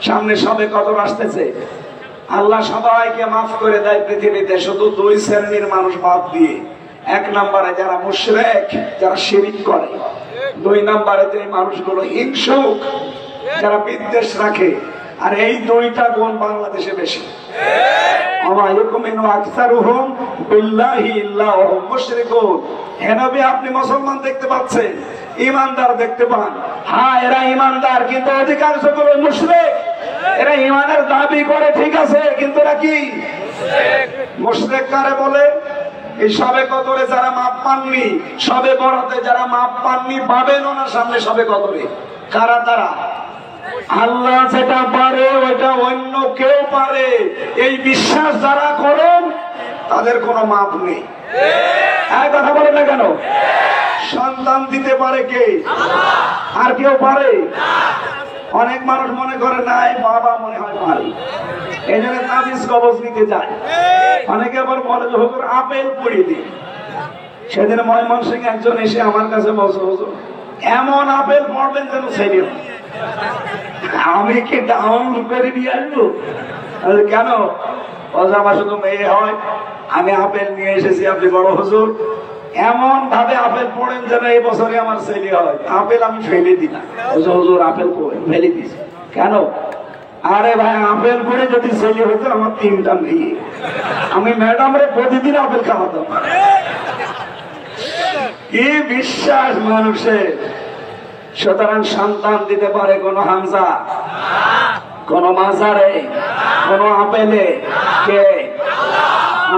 সামনে সবে কদর আসতেছে। আল্লাহ সবাইকে মাফ করে দেয় পৃথিবীতে, শুধু দুই শ্রেণীর মানুষ বাদ দিয়ে। এক নম্বরে যারা মুশরিক, যারা শিরিক করে। দুই নম্বরে যে মানুষগুলো হিংসুক, যারা বিদ্বেষ রাখে। আর এই দুইটা গুণ বাংলাদেশে বেশি। আপনি মুসলমান দেখতে পাচ্ছেন, ইমানদার দেখতে পান। হ্যাঁ, এরা ইমানদার, কিন্তু অধিকাংশ গুলো মুশরিক। এরা ইমানের দাবি করে, ঠিক আছে, কিন্তু এরা কি মুশরিক কারে বলে? এই সবে কদরে যারা মাপ পাননি, সবে বরাতে যারা মাপ পাননি, পাবেন ওনার সামনে সবে কদরে। কারা তারা? আল্লাহ যেটা পারে ওইটা অন্য কেউ পারে, এই বিশ্বাস যারা করেন তাদের কোনো মাপ নেই। কথা বলেন না কেন? সন্তান দিতে পারে কে? আর কেউ পারে? অনেক মানুষ মনে করে নাই, বাবা মনে হয় পারে, এই জন্য তাবিজ কবজ নিতে যায়। অনেকে আবার বলে যে হুজুর আপেল পড়িয়ে দিই। সেদিন ময়মনসিংহ একজন এসে আমার কাছে বলছে, হুজুর এমন আপেল পড়বেন যেন ছেলে। আমি কি ডাউনলোড করে নিয়ে আসবো? কেন? আমার শুধু মেয়ে হয়, আমি আপেল নিয়ে এসেছি। আপনি বড় হুজুর এমন ভাবে আপেল পড়েন যেন এই বছরে আমার ছেলে হয়। আপেল আমি ফেলে দিই না। হুজুর আপেল ফেলে দিয়েছি কেন? আরে ভাই, আপেল পড়ে যদি ছেলে হতো আমার 3টা মেয়ে, আমি ম্যাডামরে প্রতিদিন আপেল খাওয়াতাম। কি বিশ্বাস মানুষের! সুতরাং সন্তান দিতে পারে কোন হামজা, কোন মাজারে, কোন আপেলে? কে?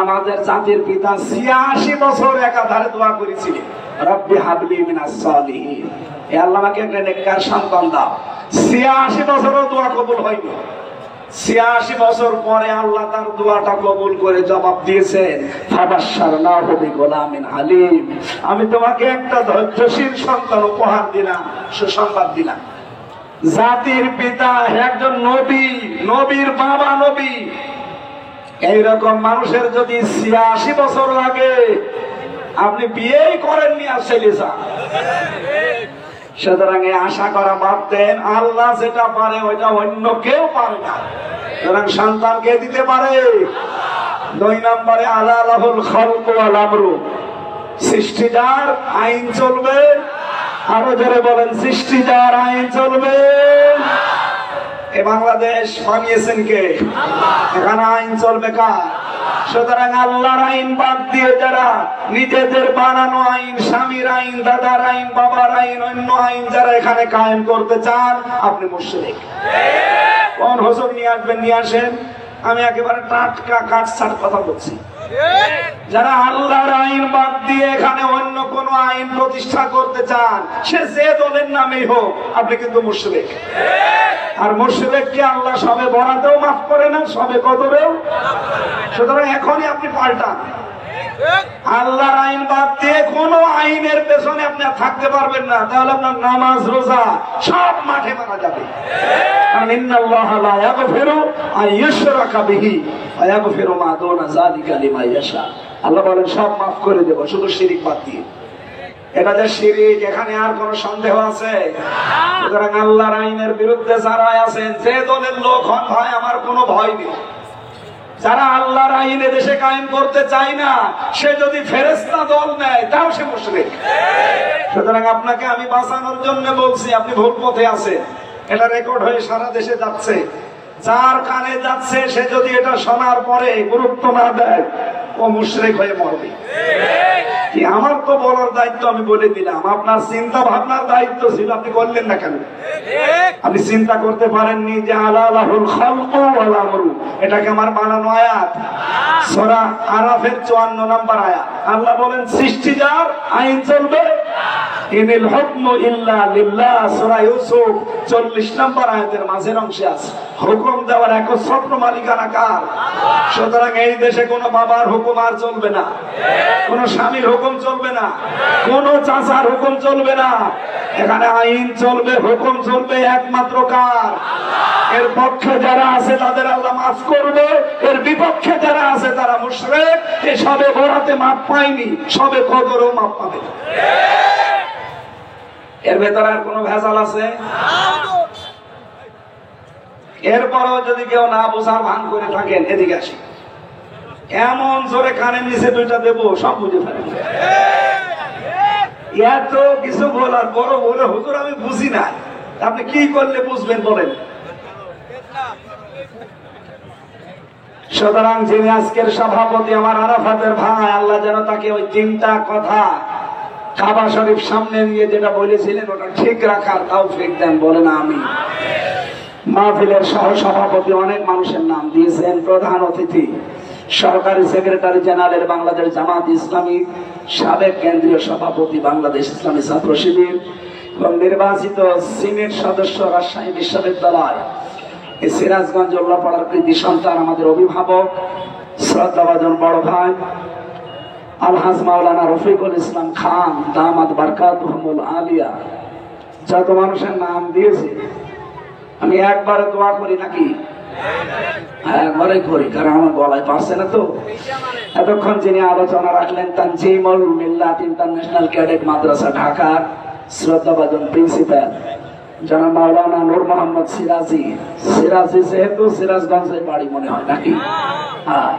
আমাদের জাতির পিতা 86 বছর একাধারে দোয়া করেছিলেন, রব্বি হাবলি মিনাস সালিহিন, হে আল্লাহ আমাকে একটা নেককার সন্তান দাও। 86 বছরও দোয়া কবুল হয়নি। 86 বছর পরে আল্লাহ তার দোয়াটা কবুল করে জবাব দিয়েছেন, ফাবাশশারনাহু বিগুলামিন হালিম, আমি তোমাকে একটা ধৈর্যশীল সন্তান উপহার দিলাম, সুসংবাদ দিলাম। জাতির পিতা একজন নবী, নবীর বাবা নবী। এইরকম মানুষের যদি 86 বছর লাগে, আপনি বিয়েই করেননি আর ছেলে চান। সুতরাং আশা করা বাদ দেন, আল্লাহ যেটা পারে ওইটা অন্য কেউ পারে না। সুতরাং সন্তান কে দিতে পারে? 2 নম্বরে আলা লাহুল খালকু ওয়াল আমরু, সৃষ্টি যার, আইন চলবে। আরো জোরে বলেন, সৃষ্টি যার, আইন চলবে। এই বাংলাদেশ বানিয়েছেন কে? এখানে আইন চলবে কার? সুতরাং আল্লাহর আইন বাদ দিয়ে যারা নিজেদের বানানো আইন, স্বামীর আইন, দাদার আইন, বাবার আইন, অন্য আইন যারা এখানে কায়েম করতে চান, আপনি মুশরিক। কোন হুজুর নিয়ে আসবেন? নিয়ে আসেন, আমি একেবারে টাটকা কাটছাট কথা বলছি। যারা আল্লাহর আইন বাদ দিয়ে এখানে অন্য কোন আইন প্রতিষ্ঠা করতে চান, সে যে দলের নামেই হোক, আপনি কিন্তু মুশরিক। আর মুশরিককে আল্লাহ সবে বরাতেও মাফ করে না, সবে কদরেও। সুতরাং এখনই আপনি পাল্টান। আল্লাহর আইন বাদ দিয়ে কোন আইনের পেছনে আপনি থাকতে পারবেন না, তাহলে আপনার নামাজ, রোজা সব মাঠে মারা যাবে। কারণ ইন্নাল্লাহা লা ইয়াগফিরু আন ইউশরাকা বিহি ওয়া ইয়াগফিরু মা দুনা যালিকা লিমান ইয়াশা। আল্লাহ বলেন সব মাফ করে দেব, শুধু শিরিক বাদ দিয়ে। এটা যে শিরিক, এখানে আর কোন সন্দেহ আছে? সুতরাং আল্লাহর আইনের বিরুদ্ধে যারা আছেন, যে দলের লোক হন ভাই, আমার কোনো ভয় নেই। যারা আল্লাহর আইনে দেশে কায়েম করতে চায় না, সে যদি ফেরেশতা দল নেয়, তাও সে মুশরিক। সুতরাং আপনাকে আমি বাঁচানোর জন্য বলছি, আপনি ভুল পথে আছেন। এটা রেকর্ড হয়ে সারা দেশে যাচ্ছে। যার কানে যাচ্ছে, সে যদি এটা শোনার পরে গুরুত্ব না দেয়, ও মুশরিক হয়ে মরবে। কি আমার তো বলার দায়িত্ব, আমি বলে দিলাম। আপনার চিন্তা ভাবনার দায়িত্ব ছিল, আপনি করলেন না কেন? আপনি চিন্তা করতে পারেননি যে আলা লাহুল খালকু ওয়াল আমরু, এটাকে আমার বানানো আয়াত। সূরা আরাফের 54 নম্বর আয়াত। আল্লাহ বলেন সৃষ্টি যার, আইন চলবে। ইনিল হুকমু ইল্লা লিল্লাহ, সূরা ইউসুফ 40 নম্বর আয়াতের মাঝের অংশে আছে। হুকুম দেওয়ার একচ্ছত্র মালিকানা কার? সুতরাং এই দেশে কোনো বাবার হুকুম আর চলবে না, কোন স্বামীর হুকুম চলবে না, কোন চাচার হুকুম চলবে না। এখানে আইন চলবে, হুকুম চলবে একমাত্র কার? এর পক্ষে যারা আছে তাদের আল্লাহ মাফ করবে, এর বিপক্ষে যারা আছে তারা মুশরিক। এই সবে বরাতে মাফ পায়নি, সবে কদরেও মাফ পাবে। এর ভেতরে আর কোন ভেজাল আছে? এরপরও যদি কেউ না বোঝার ভান করে থাকেন, এদিকে আসি, এমন জোরে কানে নিচে দুইটা দেবো, সব বুঝে ফেলেন। এত কিছু বলার বড় বলে হুজুর আমি বুঝি না, আপনি কি করলে বুঝবেন বলেন? সুতরাং যিনি আজকের সভাপতি আমার আরাফাতের ভাই, আল্লাহ যেন তাকে ওই তিনটা কথা কাবা শরীফ সামনে নিয়ে যেটা বলেছিলেন ওটা ঠিক রাখার তৌফিক দেন, বলে না আমি। মাহফিলের সহ সভাপতি অনেক মানুষের নাম দিয়েছেন, প্রধান অতিথি সরকারি সেক্রেটারি জেনারেল বাংলাদেশ জামাত ইসলামী, সাবেক কেন্দ্রীয় সভাপতি বাংলাদেশ ইসলামী ছাত্র শিবির এবং নির্বাচিত সিনেট সদস্য রাজশাহী বিশ্ববিদ্যালয় সিরাজগঞ্জ উল্লাপাড়ার কৃতি সন্তান, আমাদের অভিভাবক শ্রদ্ধাভাজন বড় ভাই আলহাজ মাওলানা রফিকুল ইসলাম খান দামাত বারকাতুহুল আলিয়া, যত মানুষের নাম দিয়েছে আমি একবারে দোয়া করি নাকি? একবারে করি, কারণ আমার গলায় পারছে না তো। এতক্ষণ যিনি আলোচনা রাখলেন তানজিমুল মিল্লাত ইন্টারন্যাশনাল ক্যাডেট মাদ্রাসা ঢাকার শ্রদ্ধাভাজন প্রিন্সিপাল জনাব মাওলানা নূর মোহাম্মদ সিরাজি, সিরাজি যেহেতু সিরাজগঞ্জের বাড়ি মনে হয় নাকি? হ্যাঁ।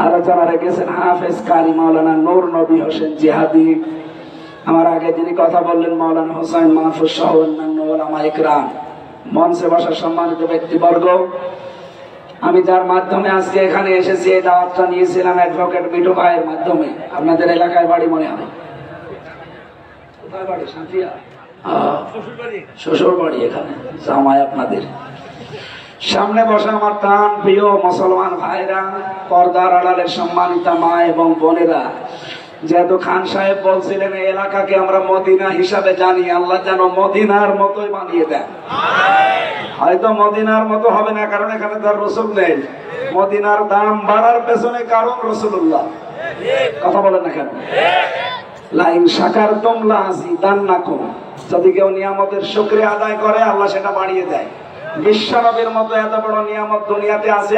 আলোচনা রেখেছেন হাফেজ কারি মাওলানা নূর নবী হোসেন জিহাদি, আমার আগে যিনি কথা বললেন মাওলানা হোসেন মাহফুজ সহ অন্যান্য ওলামা ইকরাম, মঞ্চে বসা সম্মানিত ব্যক্তিবর্গ, আমি যার মাধ্যমে আজকে এখানে এসেছি এই দাওয়াতটা নিয়েছিলাম অ্যাডভোকেট মিঠু ভাইয়ের মাধ্যমে। আপনাদের এলাকায় বাড়ি মনে হয়, কোথায় বাড়ি? সাঁথিয়া, শ্বশুর বাড়ি এখানে, জামাই আপনাদের। সামনে বসে আমার প্রাণ প্রিয় মুসলমান ভাইরা, পর্দার আড়ালের সম্মানিতা মা এবং বোনেরা, যেহেতু খান সাহেব বলছিলেন এই এলাকাকে আমরা মদিনা হিসাবে জানি, আল্লাহ যেন মদিনার মতোই বানিয়ে দেন। হয়তো মদিনার মতো হবে না, কারণ এখানে তার রসুল নেই। মদিনার দাম বাড়ার পেছনে কারণ রসুল্লাহ। কথা বলেন না কেন? লাইন শাকারতুম লাযিদান্নাকুম, যদি কেউ নিয়ামতের শুকরিয়া আদায় করে আল্লাহ সেটা বাড়িয়ে দেয়। বিশ্ব নবীর মতো এত বড় নিয়ামত দুনিয়াতে আছে।